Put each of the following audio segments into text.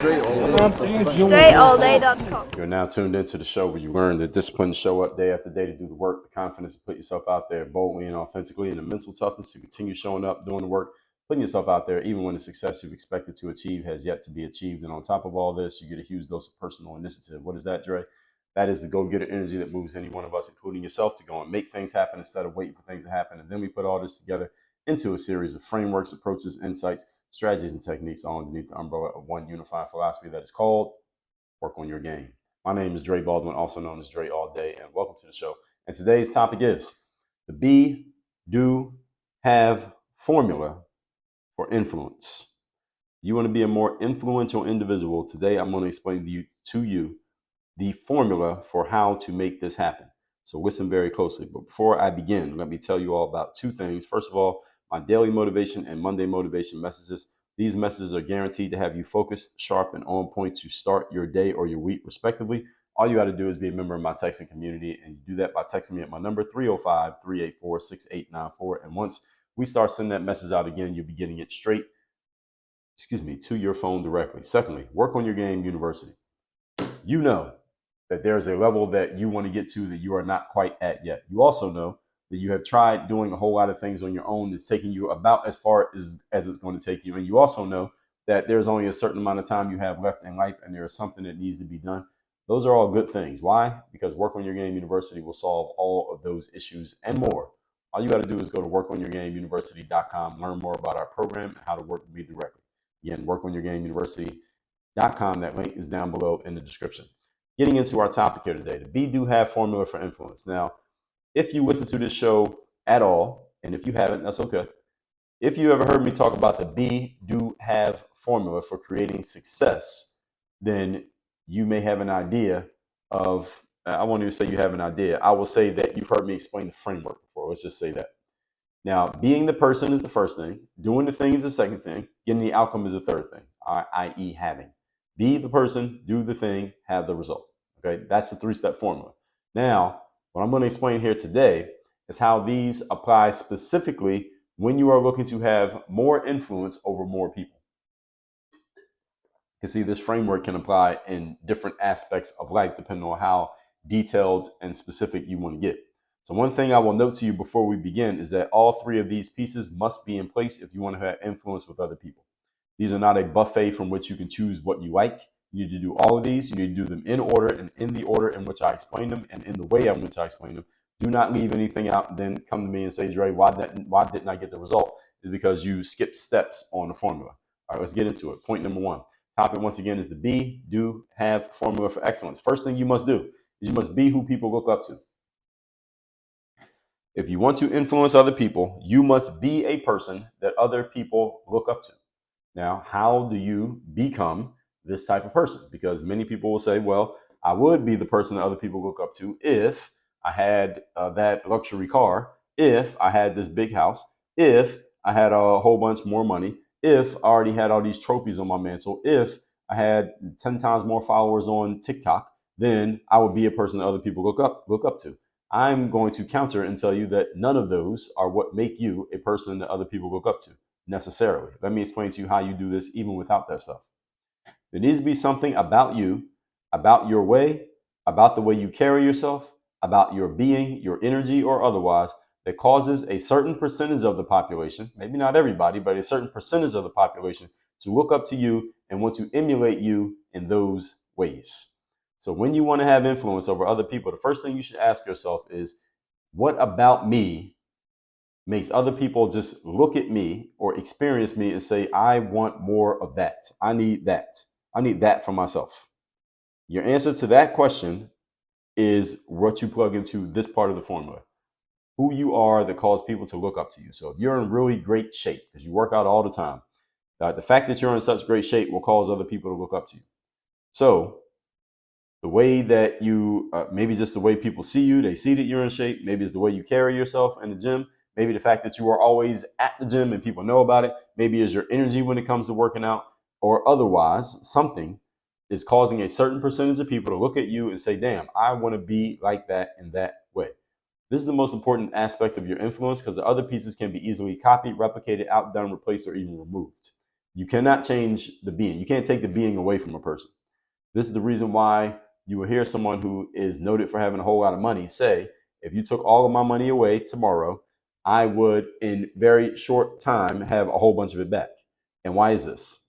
StrayAllDay.com. You're now tuned into the show where you learn the discipline to show up day after day to do the work, the confidence to put yourself out there boldly and authentically, and the mental toughness to continue showing up, doing the work, putting yourself out there, even when the success you've expected to achieve has yet to be achieved. And on top of all this, you get a huge dose of personal initiative. What is that, Dre? That is the go-getter energy that moves any one of us, including yourself, to go and make things happen instead of waiting for things to happen. And then we put all this together into a series of frameworks, approaches, insights, strategies, and techniques all underneath the umbrella of one unified philosophy that is called Work on Your Game. My name is Dre Baldwin, also known as Dre All Day, and welcome to the show. And today's topic is the be, do, have formula for influence. You want to be a more influential individual. Today, I'm going to explain to you the formula for how to make this happen. So listen very closely. But before I begin, let me tell you all about two things. First of all, my daily motivation and Monday motivation messages. These messages are guaranteed to have you focused, sharp, and on point to start your day or your week, respectively. All you got to do is be a member of my texting community, and you do that by texting me at my number 305-384-6894. And once we start sending that message out again, you'll be getting it straight, to your phone directly. Secondly, Work on Your Game University. You know that there's a level that you want to get to that you are not quite at yet. You also know that you have tried doing a whole lot of things on your own that's taking you about as far as it's going to take you. And you also know that there's only a certain amount of time you have left in life and there is something that needs to be done. Those are all good things. Why? Because Work on Your Game University will solve all of those issues and more. All you got to do is go to workonyourgameuniversity.com, learn more about our program and how to work with me directly. Again, workonyourgameuniversity.com. That link is down below in the description. Getting into our topic here today, the be, do, have formula for influence. Now, if you listen to this show at all, and if you haven't, that's okay. If you ever heard me talk about the be, do, have formula for creating success, then you may have an idea of, I won't even say you have an idea. I will say that you've heard me explain the framework before. Let's just say that. Now, being the person is the first thing. Doing the thing is the second thing. Getting the outcome is the third thing, i.e. having. Be the person, do the thing, have the result. Okay, that's the three-step formula. Now, what I'm going to explain here today is how these apply specifically when you are looking to have more influence over more people. You see, this framework can apply in different aspects of life depending on how detailed and specific you want to get. So one thing I will note to you before we begin is that all three of these pieces must be in place if you want to have influence with other people. These are not a buffet from which you can choose what you like. You need to do all of these. You need to do them in order and in the order in which I explain them and in the way in which I explain them. Do not leave anything out and then come to me and say, Dre, why didn't I get the result? It's because you skipped steps on the formula. All right, let's get into it. Point number one. Topic once again is the be, do, have formula for excellence. First thing you must do is you must be who people look up to. If you want to influence other people, you must be a person that other people look up to. Now, how do you become this type of person? Because many people will say, well, I would be the person that other people look up to if I had that luxury car, if I had this big house, if I had a whole bunch more money, if I already had all these trophies on my mantle, if I had 10 times more followers on TikTok, then I would be a person that other people look up to. I'm going to counter and tell you that none of those are what make you a person that other people look up to necessarily. Let me explain to you how you do this even without that stuff. There needs to be something about you, about your way, about the way you carry yourself, about your being, your energy, or otherwise, that causes a certain percentage of the population, maybe not everybody, but a certain percentage of the population to look up to you and want to emulate you in those ways. So when you want to have influence over other people, the first thing you should ask yourself is, what about me makes other people just look at me or experience me and say, I want more of that. I need that. I need that for myself. Your answer to that question is what you plug into this part of the formula. Who you are that causes people to look up to you. So if you're in really great shape, because you work out all the time, the fact that you're in such great shape will cause other people to look up to you. So the way that you, maybe just the way people see you, they see that you're in shape. Maybe it's the way you carry yourself in the gym. Maybe the fact that you are always at the gym and people know about it. Maybe it's your energy when it comes to working out, or otherwise something is causing a certain percentage of people to look at you and say, damn, I want to be like that in that way. This is the most important aspect of your influence because the other pieces can be easily copied, replicated, outdone, replaced, or even removed. You cannot change the being. You can't take the being away from a person. This is the reason why you will hear someone who is noted for having a whole lot of money say, if you took all of my money away tomorrow, I would in very short time have a whole bunch of it back. And why is this?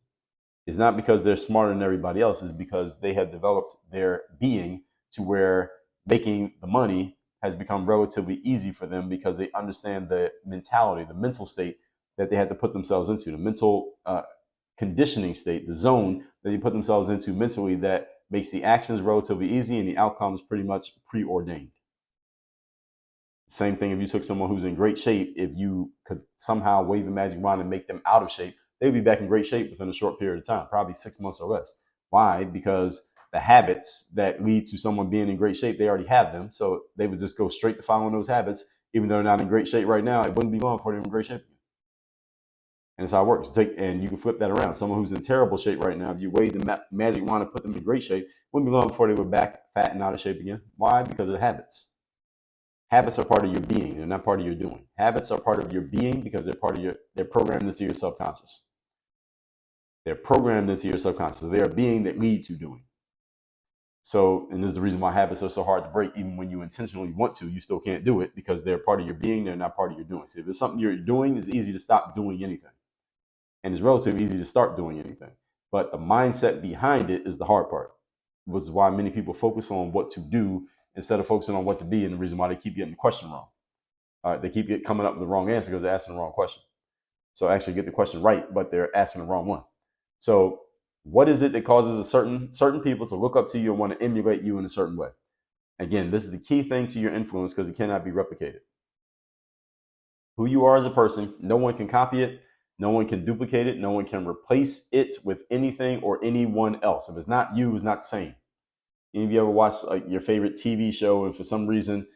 It's not because they're smarter than everybody else. It's because they have developed their being to where making the money has become relatively easy for them because they understand the mentality, the mental state that they had to put themselves into, the mental conditioning state, the zone that they put themselves into mentally that makes the actions relatively easy and the outcomes pretty much preordained. Same thing if you took someone who's in great shape, if you could somehow wave a magic wand and make them out of shape, they'd be back in great shape within a short period of time, probably 6 months or less. Why? Because the habits that lead to someone being in great shape, they already have them. So they would just go straight to following those habits. Even though they're not in great shape right now, it wouldn't be long before they're in great shape. And that's how it works. And you can flip that around. Someone who's in terrible shape right now, if you wave the magic wand and put them in great shape, it wouldn't be long before they were back fat and out of shape again. Why? Because of the habits. Habits are part of your being. They're not part of your doing. Habits are part of your being because they're programmed into your subconscious. They're programmed into your subconscious. They're a being that lead to doing. So, and this is the reason why habits are so hard to break. Even when you intentionally want to, you still can't do it because they're part of your being. They're not part of your doing. So if it's something you're doing, it's easy to stop doing anything. And it's relatively easy to start doing anything. But the mindset behind it is the hard part, which is why many people focus on what to do instead of focusing on what to be, and the reason why they keep getting the question wrong. They keep coming up with the wrong answer because they're asking the wrong question. So actually get the question right, but they're asking the wrong one. So what is it that causes certain people to look up to you and want to emulate you in a certain way? Again, this is the key thing to your influence because it cannot be replicated. Who you are as a person, no one can copy it. No one can duplicate it. No one can replace it with anything or anyone else. If it's not you, it's not the same. Any of you ever watched your favorite TV show and for some reason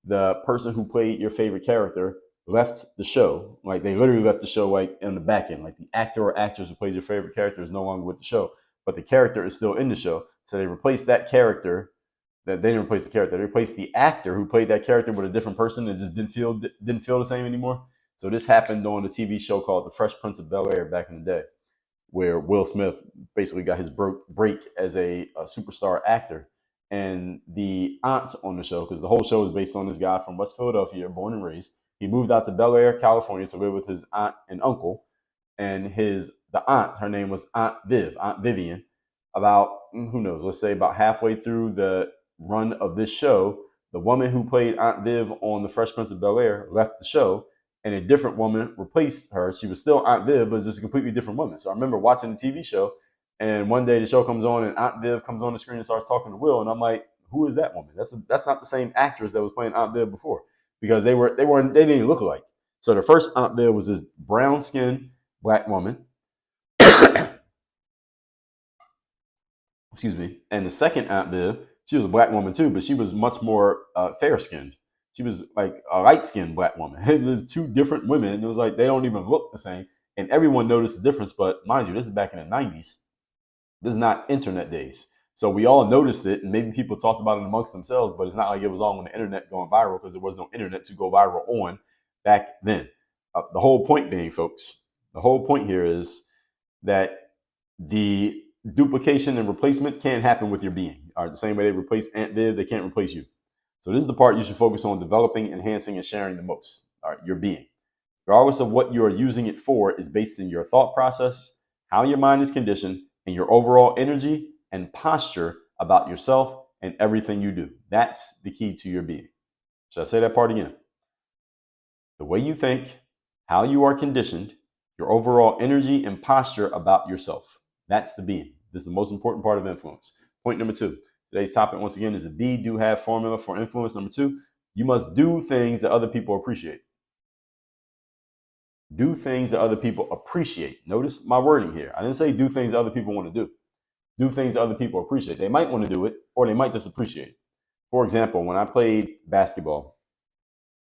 the person who played your favorite character left the show? Like they literally left the show like in the back end. Like the actor or actress who plays your favorite character is no longer with the show, but the character is still in the show. So they replaced that character. That they didn't replace the character. They replaced the actor who played that character with a different person. It just didn't feel the same anymore. So this happened on a TV show called The Fresh Prince of Bel-Air back in the day, where Will Smith basically got his break as a superstar actor. And the aunt on the show, because the whole show is based on this guy from West Philadelphia, born and raised. He moved out to Bel-Air, California, to live with his aunt and uncle. And the aunt, her name was Aunt Vivian. About, who knows, let's say about halfway through the run of this show, the woman who played Aunt Viv on The Fresh Prince of Bel-Air left the show, and a different woman replaced her. She was still Aunt Viv, but it's just a completely different woman. So I remember watching the TV show, and one day the show comes on, and Aunt Viv comes on the screen and starts talking to Will, and I'm like, who is that woman? That's not the same actress that was playing Aunt Viv before, because they didn't even look alike. So the first Aunt Viv was this brown skinned black woman. Excuse me. And the second Aunt Viv, she was a black woman too, but she was much more fair skinned. She was like a light skinned black woman. It was two different women. And it was like they don't even look the same. And everyone noticed the difference. But mind you, this is back in the 90s. This is not internet days. So we all noticed it, and maybe people talked about it amongst themselves, but it's not like it was all on the internet going viral because there was no internet to go viral on back then. The whole point being, folks, the whole point here is that the duplication and replacement can't happen with your being. All right, the same way they replace Aunt Viv, they can't replace you. So this is the part you should focus on developing, enhancing, and sharing the most. All right, your being. Regardless of what you are using it for, is based in your thought process, how your mind is conditioned, and your overall energy and posture about yourself and everything you do. That's the key to your being. Should I say that part again? The way you think, how you are conditioned, your overall energy and posture about yourself. That's the being. This is the most important part of influence. Point number 2. Today's topic, once again, is the be, do, have formula for influence. Number 2, you must do things that other people appreciate. Do things that other people appreciate. Notice my wording here. I didn't say do things that other people want to do. Do things that other people appreciate. They might want to do it, or they might just appreciate it. For example, when I played basketball,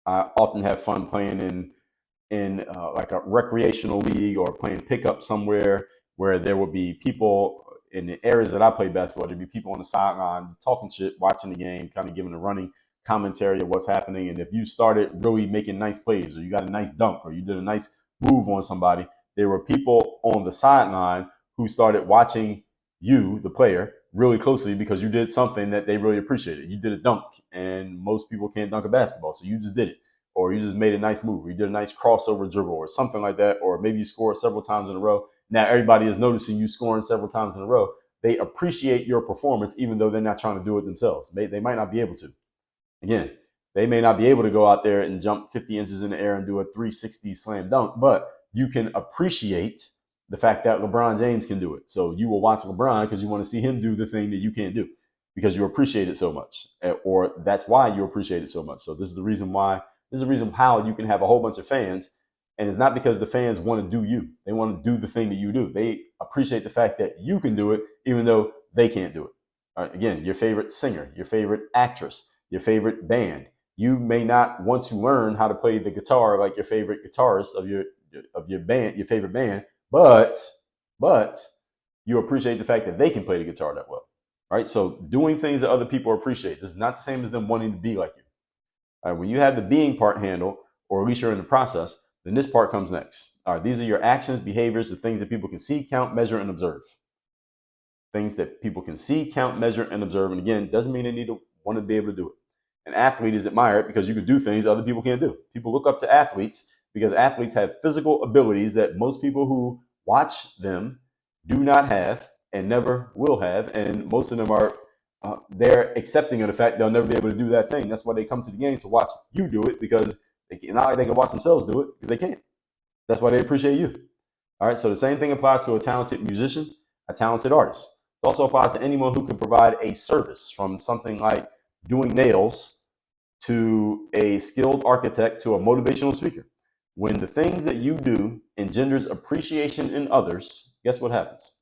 I often have fun playing in like a recreational league or playing pickup somewhere where there would be people in the areas that I played basketball. There'd be people on the sidelines talking shit, watching the game, kind of giving a running commentary of what's happening. And if you started really making nice plays, or you got a nice dunk, or you did a nice move on somebody, there were people on the sideline who started watching you, the player, really closely because you did something that they really appreciated. You did a dunk, and most people can't dunk a basketball, so you just did it. Or you just made a nice move, or you did a nice crossover dribble, or something like that, or maybe you scored several times in a row. Now everybody is noticing you scoring several times in a row. They appreciate your performance, even though they're not trying to do it themselves. They might not be able to. Again, they may not be able to go out there and jump 50 inches in the air and do a 360 slam dunk, but you can appreciate the fact that LeBron James can do it. So you will watch LeBron because you want to see him do the thing that you can't do because you appreciate it so much, or that's why you appreciate it so much. So this is the reason why, this is the reason how you can have a whole bunch of fans. And it's not because the fans want to do you. They want to do the thing that you do. They appreciate the fact that you can do it, even though they can't do it. All right, again, your favorite singer, your favorite actress, your favorite band. You may not want to learn how to play the guitar like your favorite guitarist of your band, your favorite band, but you appreciate the fact that they can play the guitar that well. Right? So doing things that other people appreciate. This is not the same as them wanting to be like you. All right, when you have the being part handled, or at least you're in the process, then this part comes next. All right, these are your actions, behaviors, the things that people can see, count, measure, and observe. Things that people can see, count, measure, and observe. And again, doesn't mean they need to want to be able to do it. An athlete is admired because you can do things other people can't do. People look up to athletes because athletes have physical abilities that most people who watch them do not have and never will have. And most of them are they're accepting of the fact they'll never be able to do that thing. That's why they come to the game to watch you do it, because not like they can watch themselves do it because they can't. That's why they appreciate you. All right. So the same thing applies to a talented musician, a talented artist. It also applies to anyone who can provide a service, from something like doing nails to a skilled architect to a motivational speaker. When the things that you do engenders appreciation in others, guess what happens?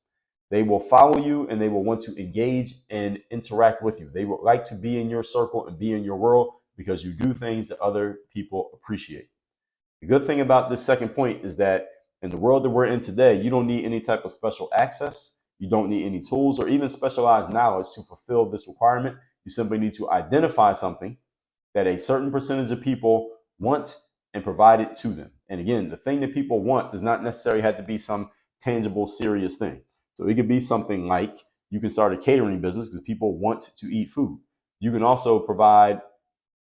They will follow you and they will want to engage and interact with you. They would like to be in your circle and be in your world because you do things that other people appreciate. The good thing about this second point is that in the world that we're in today, you don't need any type of special access. You don't need any tools or even specialized knowledge to fulfill this requirement. You simply need to identify something that a certain percentage of people want and provide it to them. And again, the thing that people want does not necessarily have to be some tangible, serious thing. So it could be something like you can start a catering business because people want to eat food. You can also provide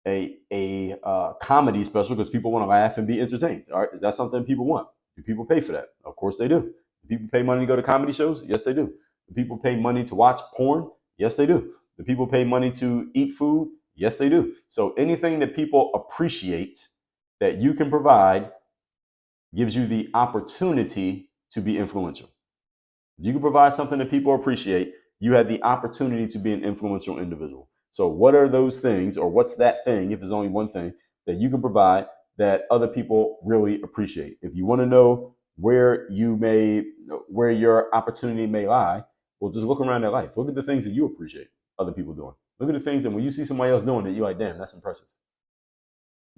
a comedy special because people want to laugh and be entertained. All right, is that something people want? Do people pay for that? Of course they do. Do people pay money to go to comedy shows? Yes, they do. Do people pay money to watch porn? Yes, they do. Do people pay money to eat food? Yes, they do. So anything that people appreciate that you can provide gives you the opportunity to be influential. If you can provide something that people appreciate, you have the opportunity to be an influential individual. So what are those things, or what's that thing, if there's only one thing, that you can provide that other people really appreciate? If you want to know where your opportunity may lie, well, just look around their life. Look at the things that you appreciate other people doing. Look at the things that when you see somebody else doing it, you're like, damn, that's impressive.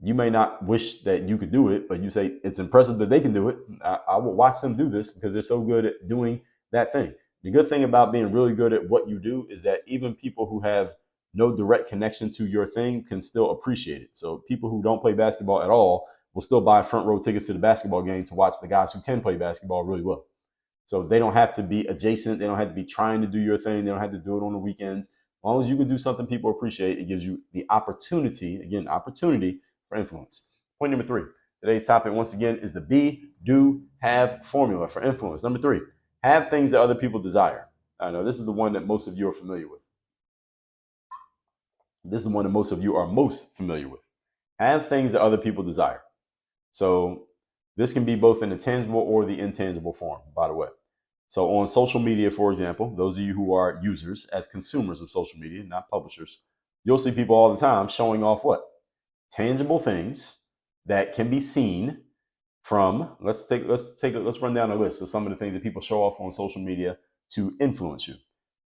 You may not wish that you could do it, but you say, it's impressive that they can do it. I will watch them do this because they're so good at doing that thing. The good thing about being really good at what you do is that even people who have no direct connection to your thing can still appreciate it. So people who don't play basketball at all will still buy front row tickets to the basketball game to watch the guys who can play basketball really well. So they don't have to be adjacent. They don't have to be trying to do your thing. They don't have to do it on the weekends. As long as you can do something people appreciate, it gives you the opportunity, again, opportunity for influence. Point number 3. Today's topic, once again, is the be, do, have formula for influence. Number 3, have things that other people desire. I know this is the one that most of you are familiar with. This is the one that most of you are most familiar with. Have things that other people desire. So this can be both in the tangible or the intangible form, by the way. So on social media, for example, those of you who are users as consumers of social media, not publishers, you'll see people all the time showing off what? Tangible things that can be seen from, let's run down a list of some of the things that people show off on social media to influence you.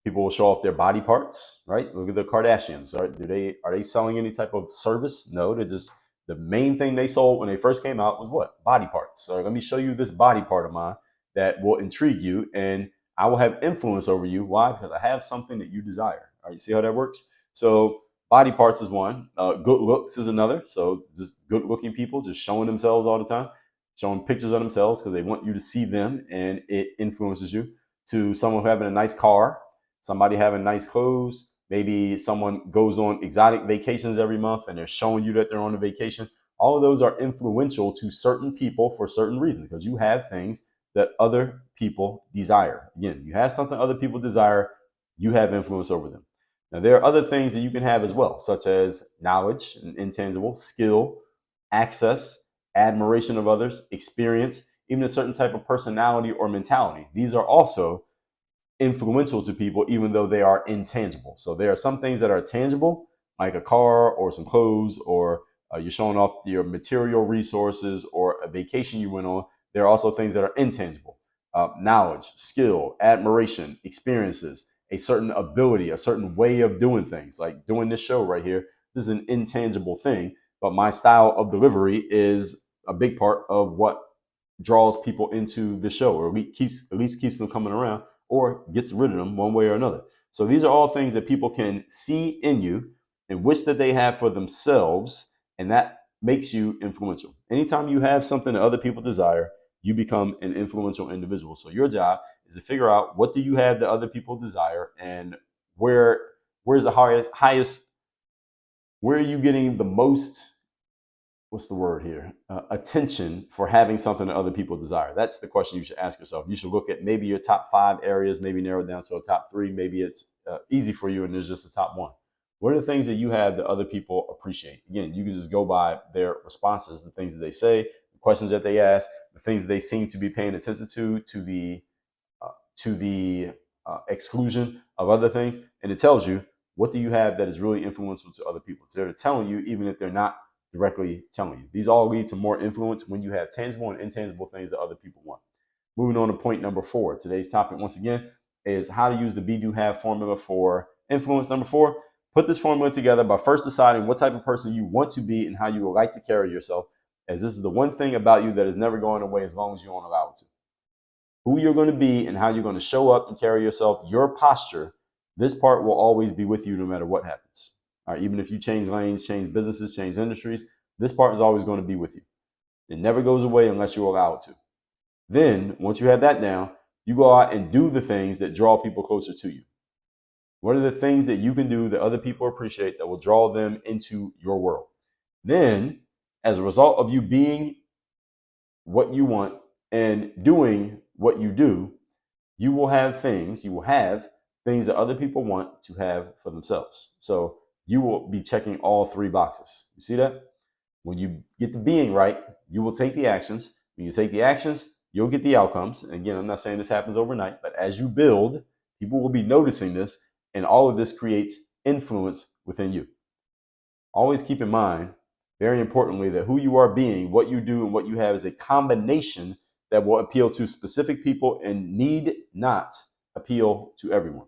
People will show off their body parts, right? Look at the Kardashians. Are they selling any type of service? No, they're just, the main thing they sold when they first came out was what? Body parts. So let me show you this body part of mine that will intrigue you, and I will have influence over you. Why? Because I have something that you desire. All right, you see how that works? So body parts is one. Good looks is another. So just good looking people just showing themselves all the time. showing pictures of themselves because they want you to see them and it influences you, to someone having a nice car, somebody having nice clothes. Maybe someone goes on exotic vacations every month and they're showing you that they're on a vacation. All of those are influential to certain people for certain reasons because you have things that other people desire. Again, you have something other people desire, you have influence over them. Now, there are other things that you can have as well, such as knowledge, and intangible, skill, access, admiration of others, experience, even a certain type of personality or mentality. These are also influential to people, even though they are intangible. So there are some things that are tangible, like a car or some clothes, or you're showing off your material resources or a vacation you went on. There are also things that are intangible: knowledge, skill, admiration, experiences, a certain ability, a certain way of doing things. Like doing this show right here, this is an intangible thing, but my style of delivery is a big part of what draws people into the show, or at least keeps them coming around, or gets rid of them one way or another. So these are all things that people can see in you and wish that they have for themselves, and that makes you influential. Anytime you have something that other people desire, you become an influential individual. So your job is to figure out, what do you have that other people desire, and where's the highest where are you getting the most, what's the word here, attention for having something that other people desire? That's the question you should ask yourself. You should look at maybe your top 5 areas, maybe narrow it down to a top 3. Maybe it's easy for you and there's just a top 1. What are the things that you have that other people appreciate? Again, you can just go by their responses, the things that they say, the questions that they ask, the things that they seem to be paying attention to the exclusion of other things. And it tells you, what do you have that is really influential to other people? So they're telling you, even if they're not directly telling you. These all lead to more influence when you have tangible and intangible things that other people want. Moving on to point number 4. Today's topic, once again, is how to use the be, do, have formula for influence. Number 4, put this formula together by first deciding what type of person you want to be and how you would like to carry yourself, as this is the one thing about you that is never going away as long as you don't allow it to. Who you're going to be and how you're going to show up and carry yourself, your posture, this part will always be with you no matter what happens. All right, even if you change lanes, change businesses, change industries, this part is always going to be with you. It never goes away unless you allow it to. Then, once you have that down, you go out and do the things that draw people closer to you. What are the things that you can do that other people appreciate that will draw them into your world? Then, as a result of you being what you want and doing what you do, you will have things that other people want to have for themselves. So you will be checking all 3 boxes. You see that? When you get the being right, you will take the actions. When you take the actions, you'll get the outcomes. And again, I'm not saying this happens overnight, but as you build, people will be noticing this, and all of this creates influence within you. Always keep in mind, very importantly, that who you are being, what you do, and what you have is a combination that will appeal to specific people and need not appeal to everyone.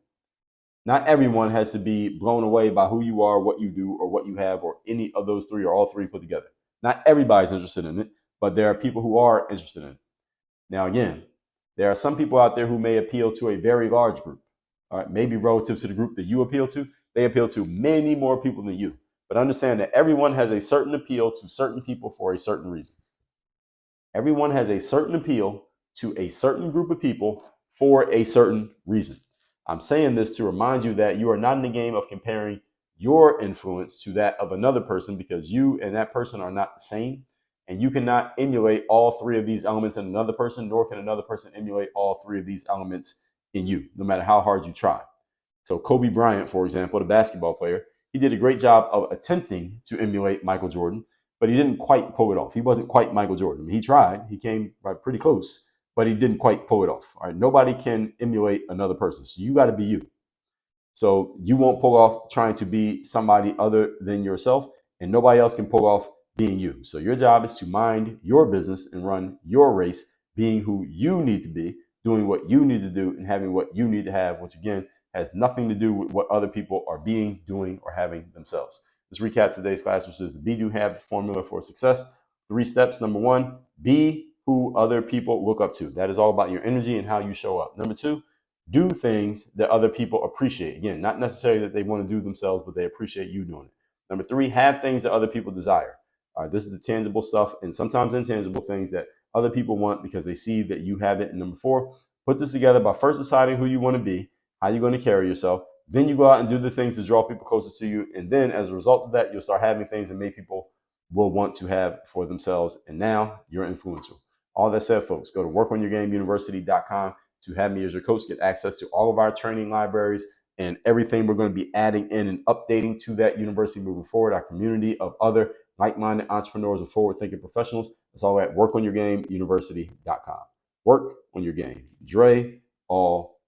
Not everyone has to be blown away by who you are, what you do, or what you have, or any of those 3 or all 3 put together. Not everybody's interested in it, but there are people who are interested in it. Now, again, there are some people out there who may appeal to a very large group. All right, maybe relative to the group that you appeal to, they appeal to many more people than you. But understand that everyone has a certain appeal to certain people for a certain reason. Everyone has a certain appeal to a certain group of people for a certain reason. I'm saying this to remind you that you are not in the game of comparing your influence to that of another person, because you and that person are not the same. And you cannot emulate all 3 of these elements in another person, nor can another person emulate all 3 of these elements in you, no matter how hard you try. So Kobe Bryant, for example, the basketball player, he did a great job of attempting to emulate Michael Jordan, but he didn't quite pull it off. He wasn't quite Michael Jordan. I mean, he tried. He came pretty close, but he didn't quite pull it off. All right, nobody can emulate another person. So you got to be you. So you won't pull off trying to be somebody other than yourself, and nobody else can pull off being you. So your job is to mind your business and run your race, being who you need to be, doing what you need to do, and having what you need to have, which again has nothing to do with what other people are being, doing, or having themselves. Let's recap today's class, which is the be, do, have formula for success. 3 steps. Number 1, be who other people look up to. That is all about your energy and how you show up. Number 2, do things that other people appreciate. Again, not necessarily that they want to do themselves, but they appreciate you doing it. Number 3, have things that other people desire. All right, this is the tangible stuff and sometimes intangible things that other people want because they see that you have it. And number four, put this together by first deciding who you want to be, how you're going to carry yourself. Then you go out and do the things to draw people closer to you. And then as a result of that, you'll start having things that make people will want to have for themselves. And now you're an influencer. All that said, folks, go to workonyourgameuniversity.com to have me as your coach, get access to all of our training libraries and everything we're going to be adding in and updating to that university moving forward, our community of other like-minded entrepreneurs and forward-thinking professionals. It's all at workonyourgameuniversity.com. Work on your game. Dre, all